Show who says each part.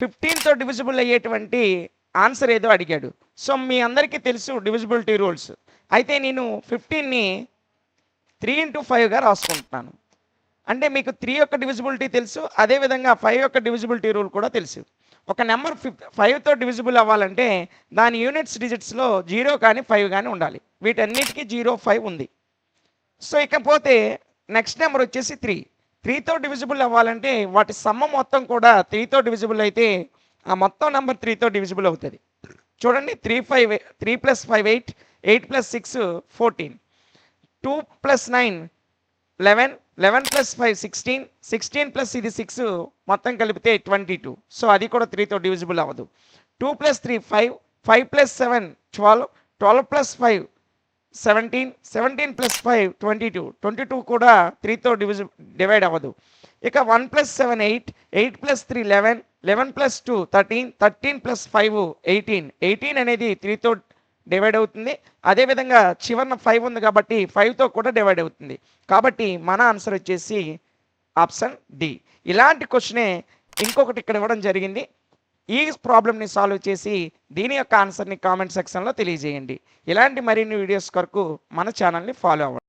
Speaker 1: 15తో divisible అయ్యేటువంటి answer ఏదో అడిగాడు. సో మీ అందరికీ తెలుసు డివిజిబిలిటీ రూల్స్. అయితే నేను 15ని 3x5గా రాసుకుంటున్నాను. అంటే మీకు 3 యొక్క డివిజిబిలిటీ తెలుసు, అదేవిధంగా 5 యొక్క డివిజిబిలిటీ రూల్ కూడా తెలుసు. ఒక నెంబర్ 5తో డివిజిబుల్ అవ్వాలంటే దాని యూనిట్స్ డిజిట్స్లో 0 కానీ 5 కానీ ఉండాలి. వీటన్నిటికీ 0, 5 ఉంది. సో ఇకపోతే నెక్స్ట్ నెంబర్ వచ్చేసి 3తో డివిజిబుల్ అవ్వాలంటే వాటి సమ్మ మొత్తం కూడా 3తో డివిజిబుల్ అయితే ఆ మొత్తం నెంబర్ 3తో డివిజిబుల్ అవుతుంది. చూడండి, 3 + 5 8, 8 + 6 14, 2 + 9 11, 11 + 5 16, 16 + ఇది 6 మొత్తం కలిపితే 22. సో అది కూడా 3తో డివిజిబుల్ అవ్వదు. 2 + 3 5, 5 + 7 12, 12 + 5 17, 17 + 5 22, 22 కూడా 3తో డివైడ్ అవ్వదు. ఇక 1 + 7 8, 8 + 3 11, 11 + 2 13, 13 + 5 18, 18 అనేది 3తో డివైడ్ అవుతుంది. అదేవిధంగా చివరిన 5 ఉంది కాబట్టి 5తో కూడా డివైడ్ అవుతుంది. కాబట్టి మన ఆన్సర్ వచ్చేసి ఆప్షన్ డి. ఇలాంటి క్వశ్చనే ఇంకొకటి ఇక్కడ ఇవ్వడం జరిగింది. ఈ ప్రాబ్లమ్ని సాల్వ్ చేసి దీని యొక్క ఆన్సర్ని కామెంట్ సెక్షన్లో తెలియజేయండి. ఇలాంటి మరిన్ని వీడియోస్ కొరకు మన ఛానల్ని ఫాలో అవ్వండి.